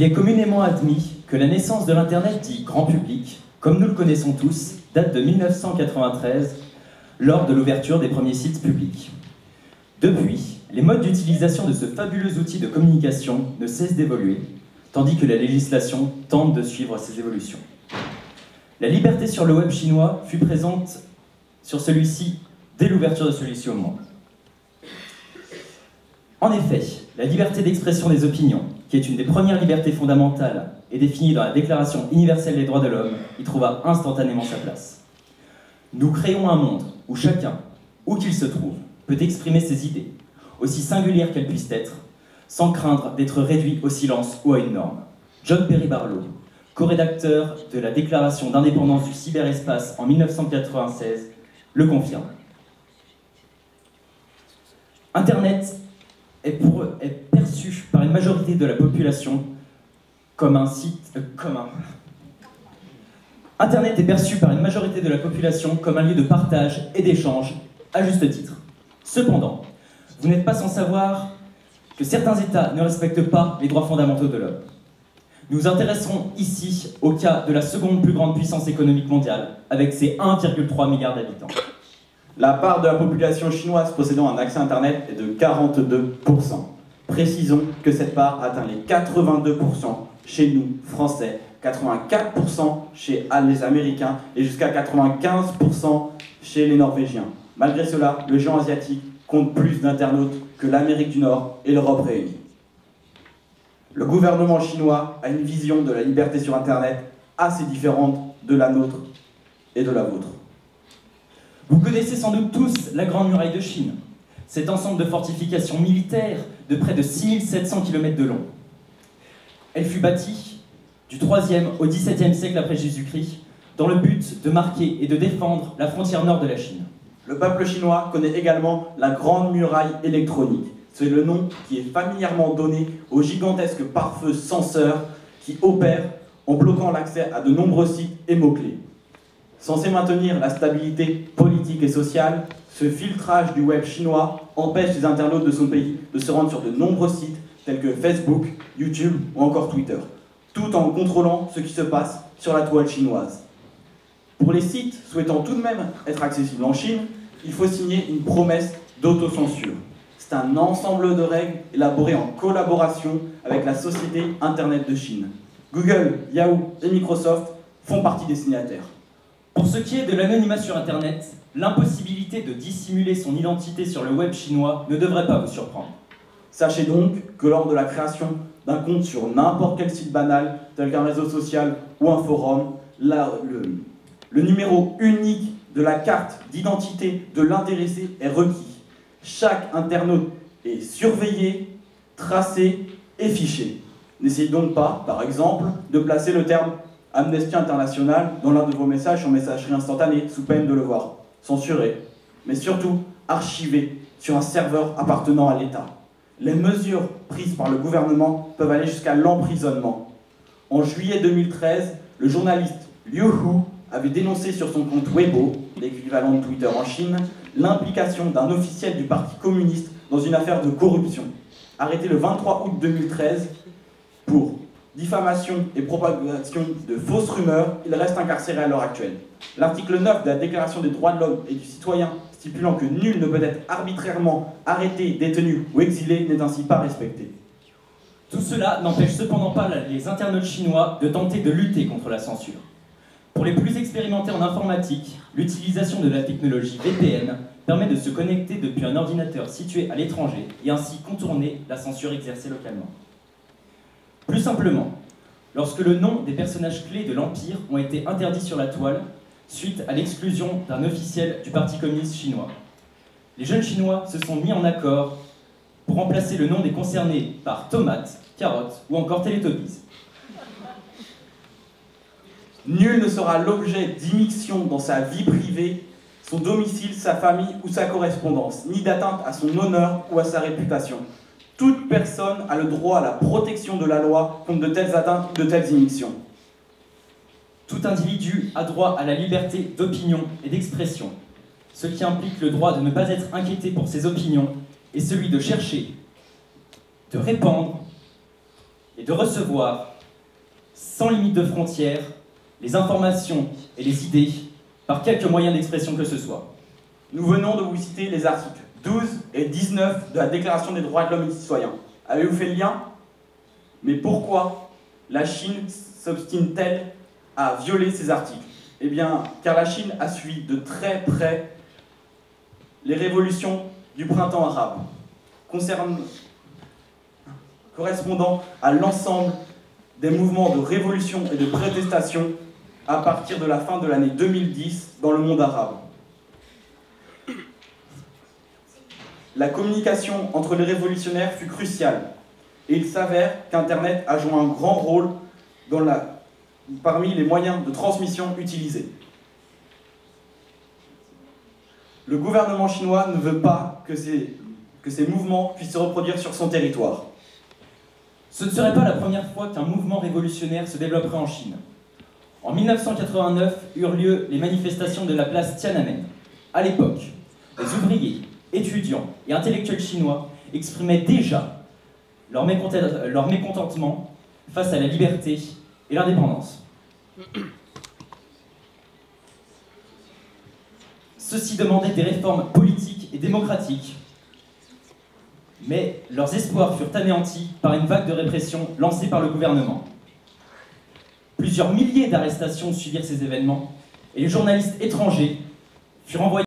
Il est communément admis que la naissance de l'Internet dit grand public, comme nous le connaissons tous, date de 1993, lors de l'ouverture des premiers sites publics. Depuis, les modes d'utilisation de ce fabuleux outil de communication ne cessent d'évoluer, tandis que la législation tente de suivre ces évolutions. La liberté sur le web chinois fut présente sur celui-ci dès l'ouverture de celui-ci au monde. En effet, la liberté d'expression des opinions, qui est une des premières libertés fondamentales et définie dans la Déclaration universelle des droits de l'homme, y trouva instantanément sa place. Nous créons un monde où chacun, où qu'il se trouve, peut exprimer ses idées, aussi singulières qu'elles puissent être, sans craindre d'être réduit au silence ou à une norme. John Perry Barlow, co-rédacteur de la Déclaration d'indépendance du cyberespace en 1996, le confirme. Internet est perçu par une majorité de la population comme un site commun. Internet est perçu par une majorité de la population comme un lieu de partage et d'échange, à juste titre. Cependant, vous n'êtes pas sans savoir que certains États ne respectent pas les droits fondamentaux de l'homme. Nous nous intéresserons ici au cas de la seconde plus grande puissance économique mondiale, avec ses 1,3 milliard d'habitants. La part de la population chinoise possédant un accès à Internet est de 42%. Précisons que cette part atteint les 82% chez nous, Français, 84% chez les Américains et jusqu'à 95% chez les Norvégiens. Malgré cela, le géant asiatique compte plus d'internautes que l'Amérique du Nord et l'Europe réunis. Le gouvernement chinois a une vision de la liberté sur Internet assez différente de la nôtre et de la vôtre. Vous connaissez sans doute tous la Grande Muraille de Chine, cet ensemble de fortifications militaires de près de 6700 km de long. Elle fut bâtie du 3e au 17e siècle après Jésus-Christ, dans le but de marquer et de défendre la frontière nord de la Chine. Le peuple chinois connaît également la Grande Muraille électronique. C'est le nom qui est familièrement donné au gigantesque pare-feu censeur qui opère en bloquant l'accès à de nombreux sites et mots-clés. Censé maintenir la stabilité politique et sociale, ce filtrage du web chinois empêche les internautes de son pays de se rendre sur de nombreux sites tels que Facebook, YouTube ou encore Twitter, tout en contrôlant ce qui se passe sur la toile chinoise. Pour les sites souhaitant tout de même être accessibles en Chine, il faut signer une promesse d'autocensure. C'est un ensemble de règles élaborées en collaboration avec la société Internet de Chine. Google, Yahoo et Microsoft font partie des signataires. Pour ce qui est de l'anonymat sur Internet, l'impossibilité de dissimuler son identité sur le web chinois ne devrait pas vous surprendre. Sachez donc que lors de la création d'un compte sur n'importe quel site banal, tel qu'un réseau social ou un forum, le numéro unique de la carte d'identité de l'intéressé est requis. Chaque internaute est surveillé, tracé et fiché. N'essayez donc pas, par exemple, de placer le terme Amnesty International dans l'un de vos messages en messagerie instantanée, sous peine de le voir censuré, mais surtout archivé sur un serveur appartenant à l'État. Les mesures prises par le gouvernement peuvent aller jusqu'à l'emprisonnement. En juillet 2013, le journaliste Liu Hu avait dénoncé sur son compte Weibo, l'équivalent de Twitter en Chine, l'implication d'un officiel du Parti communiste dans une affaire de corruption. Arrêté le 23 août 2013 pour diffamation et propagation de fausses rumeurs, il reste incarcéré à l'heure actuelle. L'article 9 de la Déclaration des droits de l'homme et du citoyen, stipulant que nul ne peut être arbitrairement arrêté, détenu ou exilé, n'est ainsi pas respecté. Tout cela n'empêche cependant pas les internautes chinois de tenter de lutter contre la censure. Pour les plus expérimentés en informatique, l'utilisation de la technologie VPN permet de se connecter depuis un ordinateur situé à l'étranger et ainsi contourner la censure exercée localement. Plus simplement, lorsque le nom des personnages clés de l'Empire ont été interdits sur la toile, suite à l'exclusion d'un officiel du Parti communiste chinois, les jeunes Chinois se sont mis en accord pour remplacer le nom des concernés par Tomate, Carotte ou encore Teletubbies. Nul ne sera l'objet d'immixtion dans sa vie privée, son domicile, sa famille ou sa correspondance, ni d'atteinte à son honneur ou à sa réputation. Toute personne a le droit à la protection de la loi contre de telles atteintes ou de telles immixtions. Tout individu a droit à la liberté d'opinion et d'expression, ce qui implique le droit de ne pas être inquiété pour ses opinions et celui de chercher, de répandre et de recevoir sans limite de frontières, les informations et les idées par quelque moyen d'expression que ce soit. Nous venons de vous citer les articles 12 et 19 de la Déclaration des droits de l'homme et du citoyen. Avez-vous fait le lien? Mais pourquoi la Chine s'obstine-t-elle à violer ces articles? Eh bien, car la Chine a suivi de très près les révolutions du printemps arabe, correspondant à l'ensemble des mouvements de révolution et de protestation à partir de la fin de l'année 2010 dans le monde arabe. La communication entre les révolutionnaires fut cruciale, et il s'avère qu'Internet a joué un grand rôle parmi les moyens de transmission utilisés. Le gouvernement chinois ne veut pas que ces mouvements puissent se reproduire sur son territoire. Ce ne serait pas la première fois qu'un mouvement révolutionnaire se développerait en Chine. En 1989 eurent lieu les manifestations de la place Tiananmen. À l'époque, les ouvriers, étudiants et intellectuels chinois exprimaient déjà leur mécontentement face à la liberté et l'indépendance. Ceux-ci demandaient des réformes politiques et démocratiques, mais leurs espoirs furent anéantis par une vague de répression lancée par le gouvernement. Plusieurs milliers d'arrestations suivirent ces événements, et les journalistes étrangers furent envoyés